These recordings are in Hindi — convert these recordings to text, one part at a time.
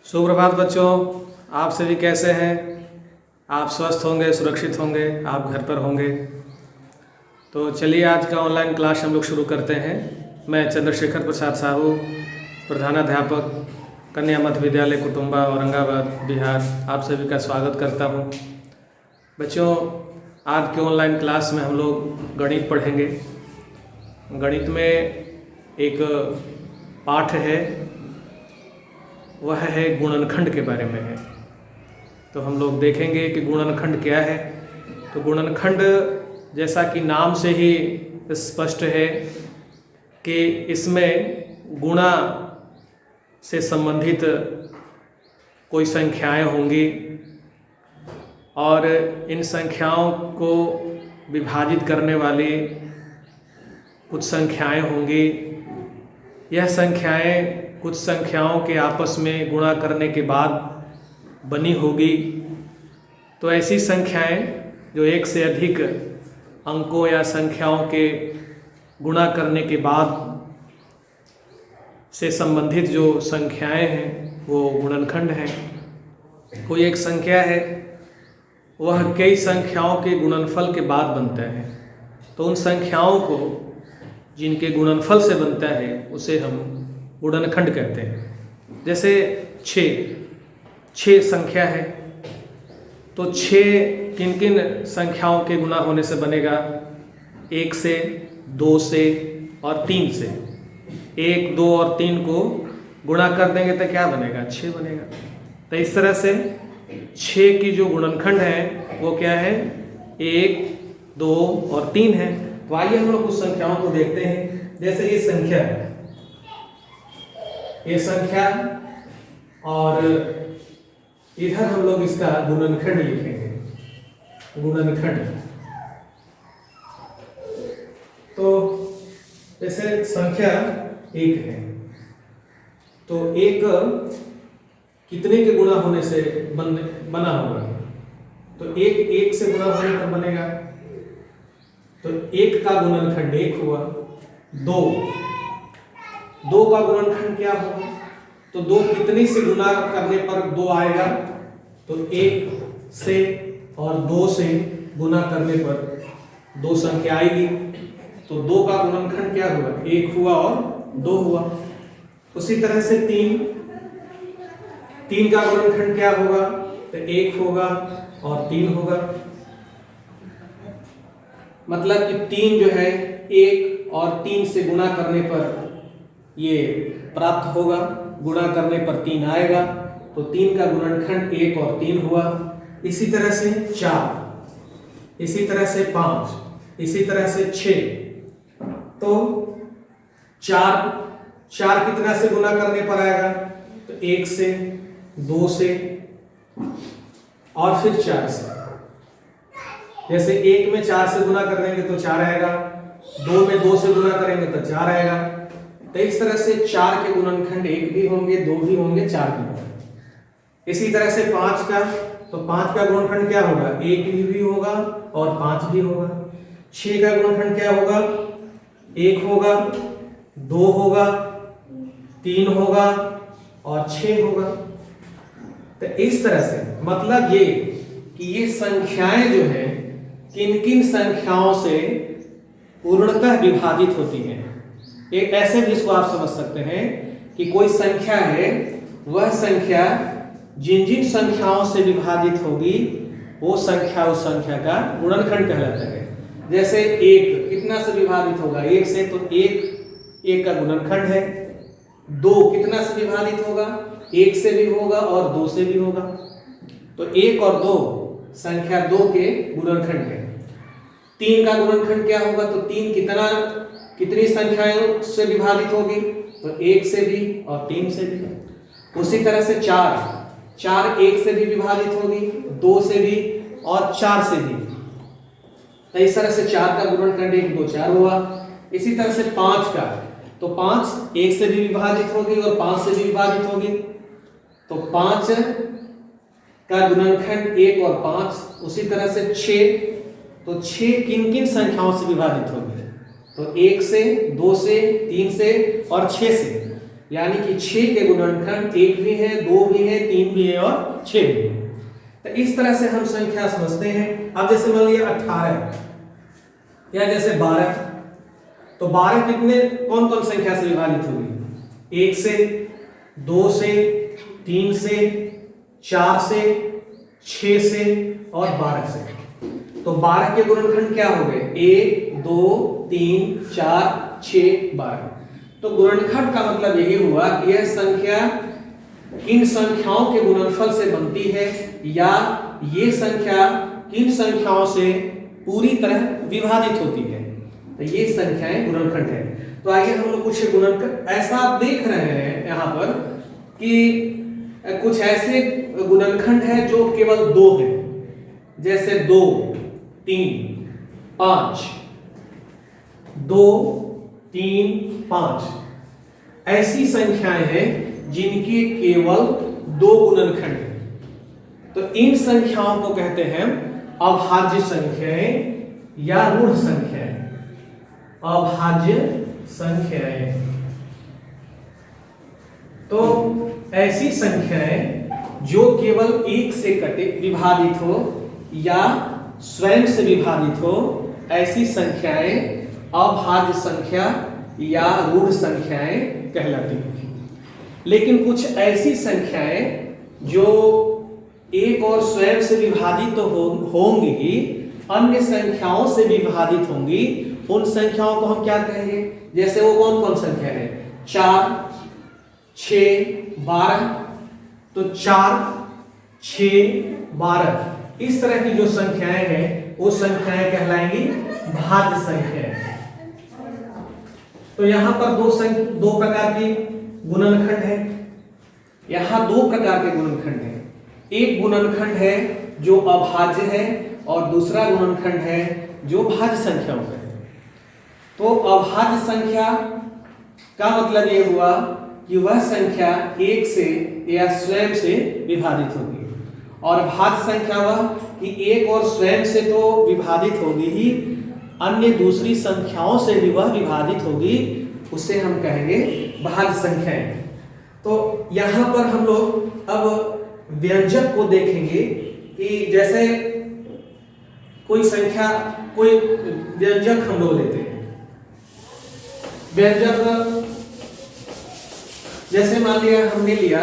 सुप्रभात बच्चों, आप सभी कैसे हैं। आप स्वस्थ होंगे, सुरक्षित होंगे, आप घर पर होंगे। तो चलिए आज का ऑनलाइन क्लास हम लोग शुरू करते हैं। मैं चंद्रशेखर प्रसाद साहू, प्रधानाध्यापक, कन्या मध्य विद्यालय कुटुंबा, औरंगाबाद, बिहार, आप सभी का स्वागत करता हूं। बच्चों, आज के ऑनलाइन क्लास में हम लोग गणित पढ़ेंगे। गणित में एक पाठ है, वह है गुणनखंड के बारे में है। तो हम लोग देखेंगे कि गुणनखंड क्या है। तो गुणनखंड जैसा कि नाम से ही स्पष्ट है कि इसमें गुणा से संबंधित कोई संख्याएं होंगी और इन संख्याओं को विभाजित करने वाली कुछ संख्याएं होंगी। यह संख्याएं कुछ संख्याओं के आपस में गुणा करने के बाद बनी होगी। तो ऐसी संख्याएं जो एक से अधिक अंकों या संख्याओं के गुणा करने के बाद से संबंधित जो संख्याएं हैं वो गुणनखंड हैं। कोई एक संख्या है, वह कई संख्याओं के गुणनफल के बाद बनता है। तो उन संख्याओं को जिनके गुणनफल से बनता है उसे हम गुणनखंड कहते हैं। जैसे 6 संख्या है, तो 6 किन किन संख्याओं के गुणा होने से बनेगा? 1 से, 2 से और 3 से। 1, 2 और 3 को गुणा कर देंगे तो क्या बनेगा? 6 बनेगा। तो इस तरह से 6 की जो गुणनखंड है वो क्या है? 1, 2 और 3 है। तो आइए हम लोग उस संख्याओं को देखते हैं। जैसे ये संख्या है, ये संख्या, और इधर हम लोग इसका गुणनखंड लिखेंगे, गुणनखंड। तो जैसे संख्या 1 है, तो 1 कितने के गुणा होने से बना होगा? तो 1 से गुणा होने पर बनेगा। तो 1 का गुणनखंड 1 हुआ। 2 का गुणनखंड क्या होगा? तो 2 कितनी से गुणा करने पर 2 आएगा? तो 1 से और 2 से गुणा करने पर 2 संख्या आएगी। तो 2 का गुणनखंड क्या हुआ? 1 हुआ और 2 हुआ। उसी तरह से 3 का गुणनखंड क्या होगा? तो 1 होगा और 3 होगा। मतलब कि 3 जो है 1 और 3 से गुणा करने पर ये प्राप्त होगा, गुणा करने पर 3 आएगा। तो 3 का गुणनखंड 1 और 3 हुआ। इसी तरह से 4, इसी तरह से 5, इसी तरह से 6। तो 4 कितना से गुणा करने पर आएगा? तो 1 से, 2 से और फिर 4 से। जैसे 1 में 4 से गुणा कर देंगे तो 4 आएगा, 2 में 2 से गुणा करेंगे तो 4 आएगा। तो इस तरह से 4 के गुणनखंड 1 भी होंगे, 2 भी होंगे, 4 भी होंगे। इसी तरह से 5 का, तो 5 का गुणनखंड क्या होगा? 1 भी होगा और 5 भी होगा। 6 का गुणनखंड क्या होगा? 1 होगा, 2 होगा, 3 होगा और 6 होगा। तो इस तरह से मतलब ये कि ये संख्याएं जो है किन किन संख्याओं से पूर्णतः विभाजित होती हैं। एक ऐसे भी इसको आप समझ सकते हैं कि कोई संख्या है, वह संख्या जिन जिन संख्याओं से विभाजित होगी वो संख्या उस संख्या का गुणनखंड कहलाता है। जैसे 1 कितना से विभाजित होगा? 1 से। तो 1 का गुणनखंड है। 2 कितना से विभाजित होगा? 1 से भी होगा और 2 से भी होगा। तो 1 और 2 संख्या 2 के गुणनखंड है। 3 का गुणनखंड क्या होगा? तो 3 कितनी संख्याओं से विभाजित होगी? तो 1 से भी और 3 से भी। उसी तरह से 4 1 से भी विभाजित होगी, 2 से भी और 4 से भी। तो इस तरह से 4 का गुणनखंड 1, 2, 4 हुआ। इसी तरह से 5 का, तो 5 1 से भी विभाजित होगी और 5 से भी विभाजित होगी। तो 5 का गुणनखंड 1 और 5। उसी तरह से 6, तो 6 किन किन संख्याओं से विभाजित होगी? तो 1 से, 2 से, 3 से और 6 से। यानी कि 6 के गुणनखंड 1 भी है, 2 भी है, 3 भी है और 6 भी है। तो इस तरह से हम संख्या समझते हैं। अब जैसे मान लिया 18 या जैसे 12, तो 12 कितने कौन कौन संख्या से विभाजित होगी? 1 से, 2 से, 3 से, 4 से, 6 से और 12 से। तो 12 के गुणनखंड क्या हो गए? 1 2 3 4 6 12। तो गुणनखंड का मतलब यही हुआ कि यह संख्या किन संख्याओं के गुणनफल से बनती है, या ये संख्या किन संख्याओं से पूरी तरह विभाजित होती है। तो ये संख्याएं गुणनखंड है। तो आइए हम लोग कुछ गुणनखंड, ऐसा आप देख रहे हैं यहाँ पर कि कुछ ऐसे गुणनखंड है जो केवल 2 है, जैसे 2 3 5, 2 3 5 ऐसी संख्याएं हैं जिनके केवल 2 गुणनखंड हैं। तो इन संख्याओं को कहते हैं अभाज्य संख्याएं या ऋण संख्याएं। अभाज्य संख्याएं तो ऐसी संख्याएं जो केवल 1 से कटे विभाजित हो या स्वयं से विभाजित हो, ऐसी संख्याएं अभाज्य संख्या या ऋण संख्याएं कहलाती हैं। लेकिन कुछ ऐसी संख्याएं जो एक और स्वयं से विभाजित तो होंगी ही, अन्य संख्याओं से विभाजित होंगी, उन संख्याओं को हम क्या कहेंगे? जैसे वो कौन कौन संख्या है? 4 6 12। तो 4 6 12 इस तरह की जो संख्याएं हैं वो संख्याएं कहलाएंगी भाज्य संख्याएं। तो यहां पर दो प्रकार की गुणनखंड है। यहां 2 प्रकार के गुणनखंड है। एक गुणनखंड है जो अभाज्य है और दूसरा गुणनखंड है जो भाज्य संख्याओं का है। तो अभाज्य संख्या का मतलब यह हुआ कि वह संख्या 1 से या स्वयं से विभाजित होगी, और भाज्य संख्या वह कि 1 और स्वयं से तो विभाजित होगी ही, अन्य दूसरी संख्याओं से भी वह विभाजित होगी, उसे हम कहेंगे भाज्य संख्याएं। तो यहां पर हम लोग अब व्यंजक को देखेंगे कि जैसे कोई संख्या, कोई व्यंजक हम लोग लेते हैं। व्यंजक जैसे मान लिया हमने लिया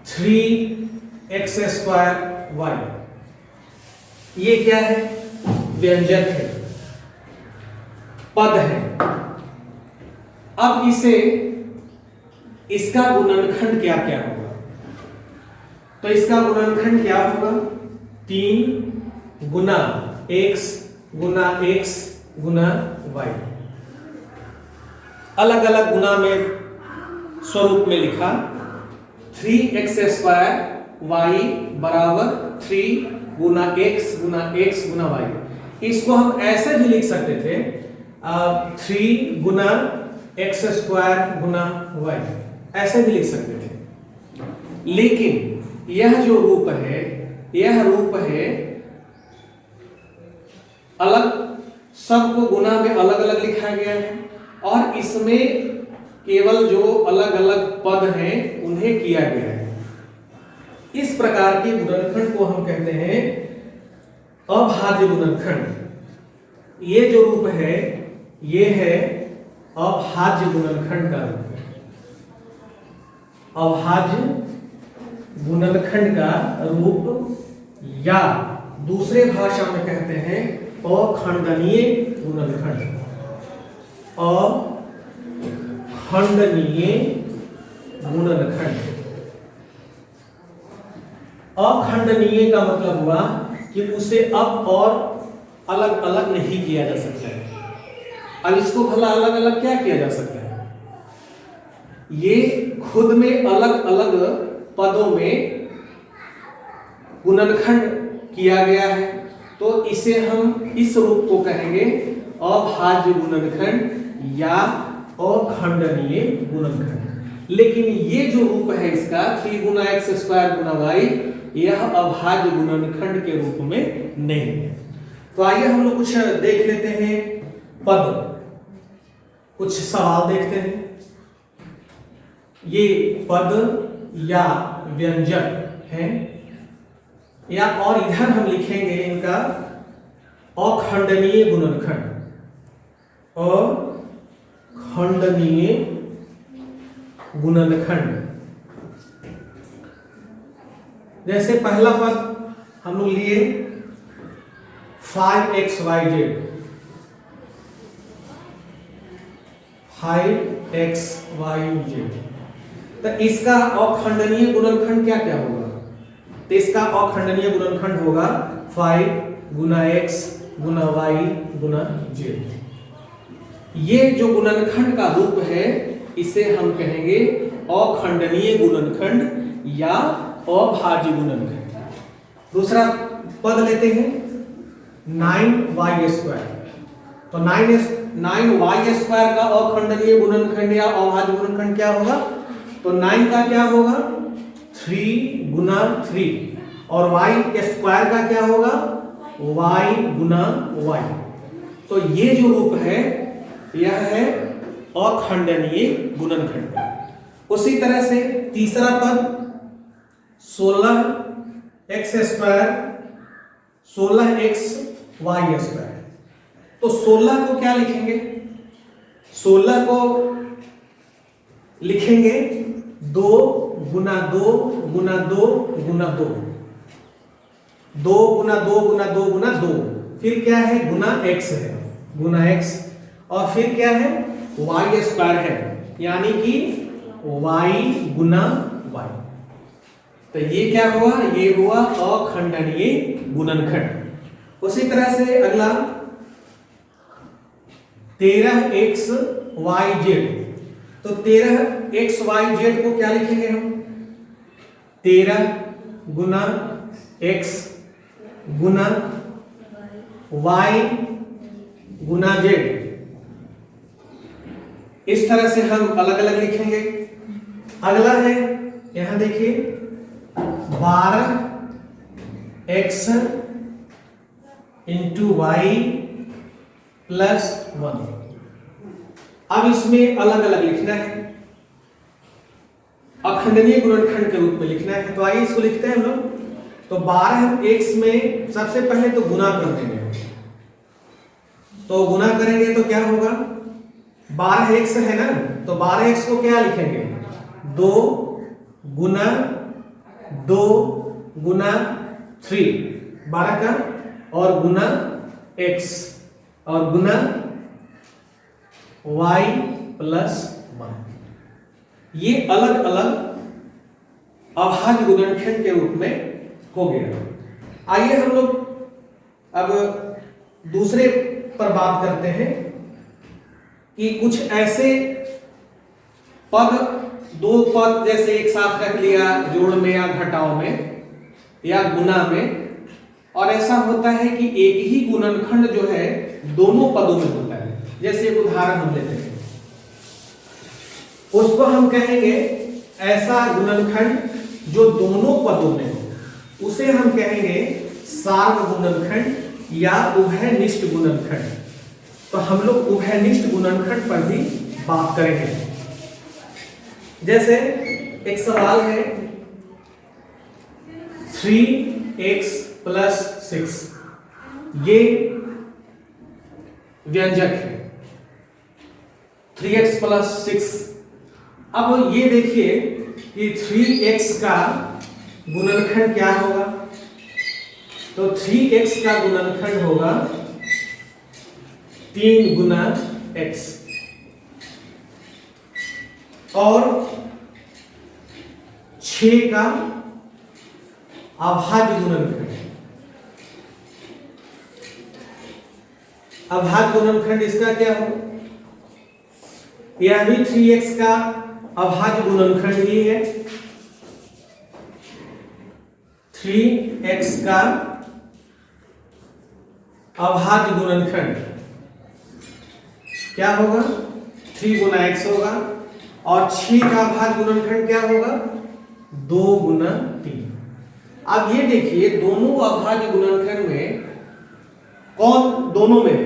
3x²y, ये क्या है? व्यंजक है, पद है। अब इसका गुणनखंड क्या क्या होगा? तो इसका गुणनखंड क्या होगा? 3 गुना x गुना x गुना y। अलग अलग गुना में स्वरूप में लिखा 3x² बराबर 3 गुना x गुना y। इसको हम ऐसे भी लिख सकते थे 3 गुना x² गुना y, ऐसे भी लिख सकते थे। लेकिन यह जो रूप है, यह रूप है अलग, सबको गुना में अलग अलग लिखा गया है, और इसमें केवल जो अलग अलग पद हैं उन्हें किया गया है। इस प्रकार के गुणनखंड को हम कहते हैं अभाज्य गुणनखंड। ये जो रूप है ये है अभाज्य गुणनखंड का रूप है। अभाज्य गुणनखंड का रूप, या दूसरे भाषा में कहते हैं अखंडनीय गुणनखंड। अखंडनीय गुणनखंड। अखंडनीय का मतलब हुआ कि उसे अब और अलग अलग नहीं किया जा सकता है। अब इसको भला अलग अलग क्या किया जा सकता है? ये खुद में अलग अलग पदों में गुणनखंड किया गया है, तो इसे हम इस रूप को कहेंगे अभाज्य गुणनखंड या अखंडनीय गुणनखंड। लेकिन ये जो रूप है इसका 3 गुना x² गुना y, यह अभाज्य गुणनखंड के रूप में नहीं है। तो आइए हम लोग कुछ देख लेते हैं पद। कुछ सवाल देखते हैं। ये पद या व्यंजक है, या और इधर हम लिखेंगे इनका अखंडनीय गुणनखंड, अखंडनीय गुणनखंड। जैसे पहला पद हम लोग लिए 5xyz, 5xyz, तो इसका अखंडनीय गुणनखंड क्या क्या होगा? तो इसका अखंडनीय गुणनखंड होगा 5 गुना x गुना y गुना z। ये जो गुणनखंड का रूप है इसे हम कहेंगे अखंडनीय गुणनखंड या अभाज्य गुणनखंड। दूसरा पद लेते हैं 9y², तो 9y² का अखंडनीय गुणनखंड या अभाज्य गुणनखंड क्या होगा? तो 9 का क्या होगा? 3 गुना 3, और y² का क्या होगा? y गुना y। तो ये जो रूप है यह है अखंडनीय गुणनखंड। उसी तरह से तीसरा पद 16x², 16xy²। तो 16 को क्या लिखेंगे? 16 को लिखेंगे 2 गुना 2 गुना 2 गुना 2, 2 गुना 2 गुना 2 गुना 2, फिर क्या है? गुना x है, गुना x, और फिर क्या है? y² है, यानी कि y गुना y। तो ये क्या हुआ? ये हुआ अखंडनीय गुणनखंड। उसी तरह से अगला 13xyz, तो 13xyz को क्या लिखेंगे हम? 13 गुना x गुना y गुना z। इस तरह से हम अलग अलग लिखेंगे। अगला है, यहां देखिए 12x इंटू y प्लस 1। अब इसमें अलग अलग लिखना है, अखंडनीय गुणनखंड के रूप में लिखना है। तो आइए इसको लिखते हैं हम लोग। तो 12x में सबसे पहले तो गुना कर देंगे, तो गुना करेंगे तो क्या होगा? 12x है ना, तो 12x को क्या लिखेंगे? 2 गुना 2 गुना 3, 12 का, और गुना x, और गुना y प्लस 1। ये अलग अलग अभाज्य गुणनखंड के रूप में हो गया। आइए हम लोग अब दूसरे पर बात करते हैं कि कुछ ऐसे पद, दो पद जैसे एक साथ रख लिया जोड़ में या घटाव में या गुना में, और ऐसा होता है कि एक ही गुणनखंड जो है दोनों पदों में होता है। जैसे एक उदाहरण हम लेते हैं, उसको हम कहेंगे ऐसा गुणनखंड जो दोनों पदों में हो, उसे हम कहेंगे सार्वगुणनखंड या उभयनिष्ठ गुणनखंड। तो हम लोग उभयनिष्ठ गुणनखंड पर भी बात करेंगे। जैसे एक सवाल है 3x प्लस 6, ये व्यंजक है 3x प्लस 6। अब ये देखिए कि 3x का गुणनखंड क्या होगा? तो 3x का गुणनखंड होगा 3 गुना x, और 6 का अभाज्य गुणनखंड। अभाज्य गुणनखंड इसका क्या हो? यह भी 3x का अभाज्य गुणनखंड ही है। 3x का अभाज्य गुणनखंड क्या होगा? 3 गुना x होगा, और 6 का अभाज्य गुणनखंड क्या होगा? 2 गुना 3। अब ये देखिए दोनों अभाज्य गुणनखंड में कौन दोनों में है?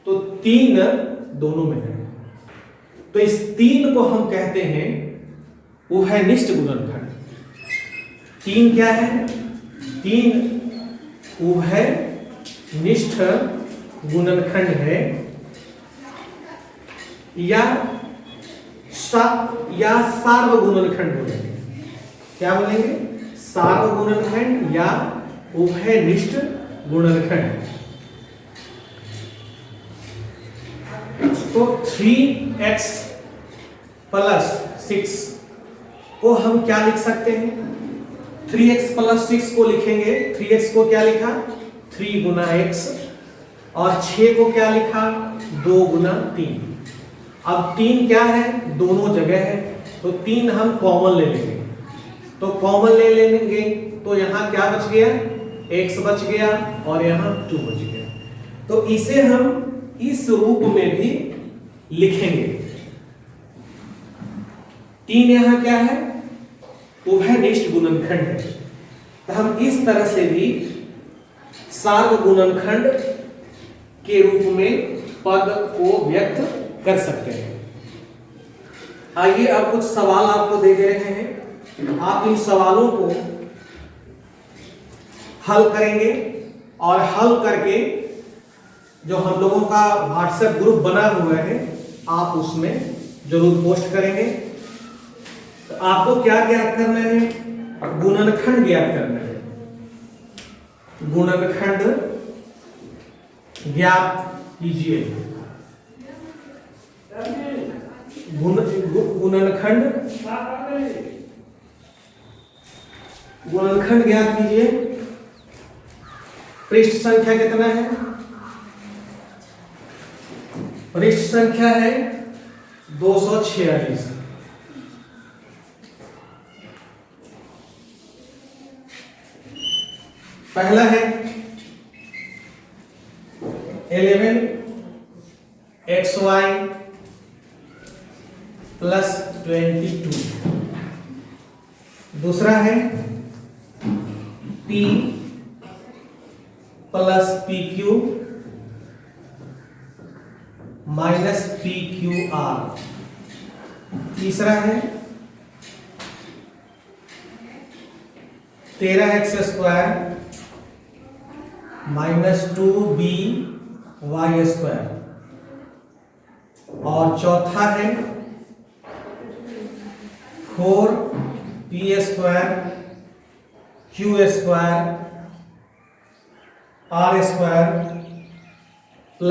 तो 3 दोनों में है। तो इस 3 को हम कहते हैं उभयनिष्ठ गुणनखंड। 3 क्या है? 3 उभयनिष्ठ गुणनखंड है, या सार्वगुणनखंड बोलेंगे। क्या बोलेंगे? सार्वगुणनखंड या उभयनिष्ठ गुणनखंड। तो 3x + 6 को हम क्या लिख सकते हैं? 3x + 6 को लिखेंगे। 3x को क्या लिखा? 3 × x, और 6 को क्या लिखा? 2 × 3। अब 3 क्या है? दोनों जगह है, तो 3 हम कॉमन ले लेंगे। तो कॉमन ले लेंगे तो यहां क्या बच गया? x बच गया, और यहां 2 बच गया। तो इसे हम इस रूप में भी लिखेंगे। 3 यहां क्या है? उभयनिष्ठ गुणनखंड है। तो हम इस तरह से भी सार्वगुणनखंड के रूप में पद को व्यक्त कर सकते हैं। आइए अब कुछ सवाल आपको दे दे रहे हैं, आप इन सवालों को हल करेंगे, और हल करके जो हम लोगों का व्हाट्सएप ग्रुप बना हुआ है आप उसमें जरूर पोस्ट करेंगे। तो आपको क्या ज्ञात करना है? गुणनखंड ज्ञात करना है। गुणनखंड ज्ञात कीजिए। गुणनखंड ज्ञात कीजिए। पृष्ठ संख्या कितना है? पृष्ठ संख्या है 246। पहला है 11xy + 22। दूसरा है p + pq - pqr। तीसरा है 13x² - 2by²। और चौथा है 4p² q² r² +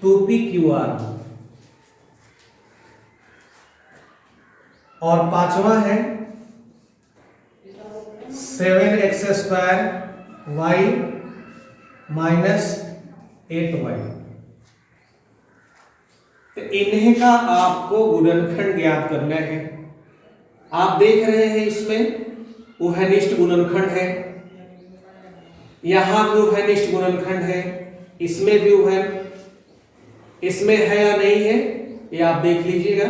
2pqr। और पांचवा है 7x² y - 8y। तो इन्हीं का आपको गुणनखंड ज्ञात करना है। आप देख रहे हैं इसमें उभयनिष्ठ गुणनखंड है, यहां भी उभयनिष्ठ गुणनखंड है, इसमें भी इसमें है या नहीं है ये आप देख लीजिएगा।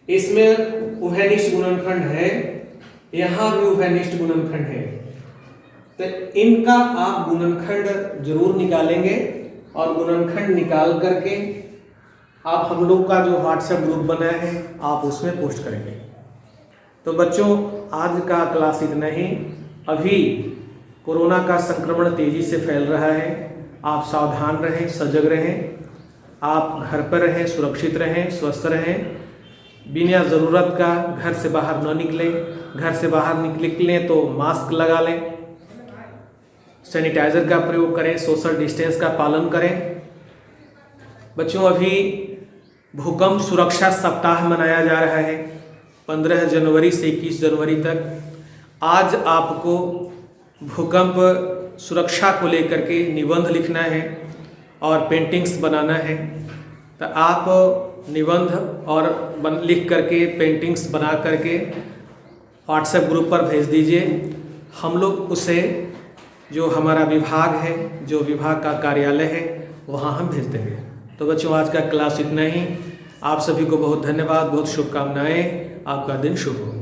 इसमें उभयनिष्ठ गुणनखंड है, यहां भी उभयनिष्ठ गुणनखंड है। तो इनका आप गुणनखंड जरूर निकालेंगे, और गुणनखंड निकाल करके आप हम लोग का जो व्हाट्सएप ग्रुप बना है आप उसमें पोस्ट करेंगे। तो बच्चों आज का क्लास इतना ही। अभी कोरोना का संक्रमण तेजी से फैल रहा है, आप सावधान रहें, सजग रहें, आप घर पर रहें, सुरक्षित रहें, स्वस्थ रहें, बिना ज़रूरत का घर से बाहर न निकलें। घर से बाहर निकलें तो मास्क लगा लें, सैनिटाइजर का प्रयोग करें, सोशल डिस्टेंस का पालन करें। बच्चों अभी भूकंप सुरक्षा सप्ताह मनाया जा रहा है 15 जनवरी से 21 जनवरी तक। आज आपको भूकंप सुरक्षा को लेकर के निबंध लिखना है और पेंटिंग्स बनाना है। तो आप निबंध और लिख करके पेंटिंग्स बना करके व्हाट्सएप ग्रुप पर भेज दीजिए। हम लोग उसे जो हमारा विभाग है, जो विभाग का कार्यालय है, वहाँ हम भेज देंगे। तो बच्चों आज का क्लास इतना ही। आप सभी को बहुत धन्यवाद, बहुत शुभकामनाएं। आपका दिन शुभ हो।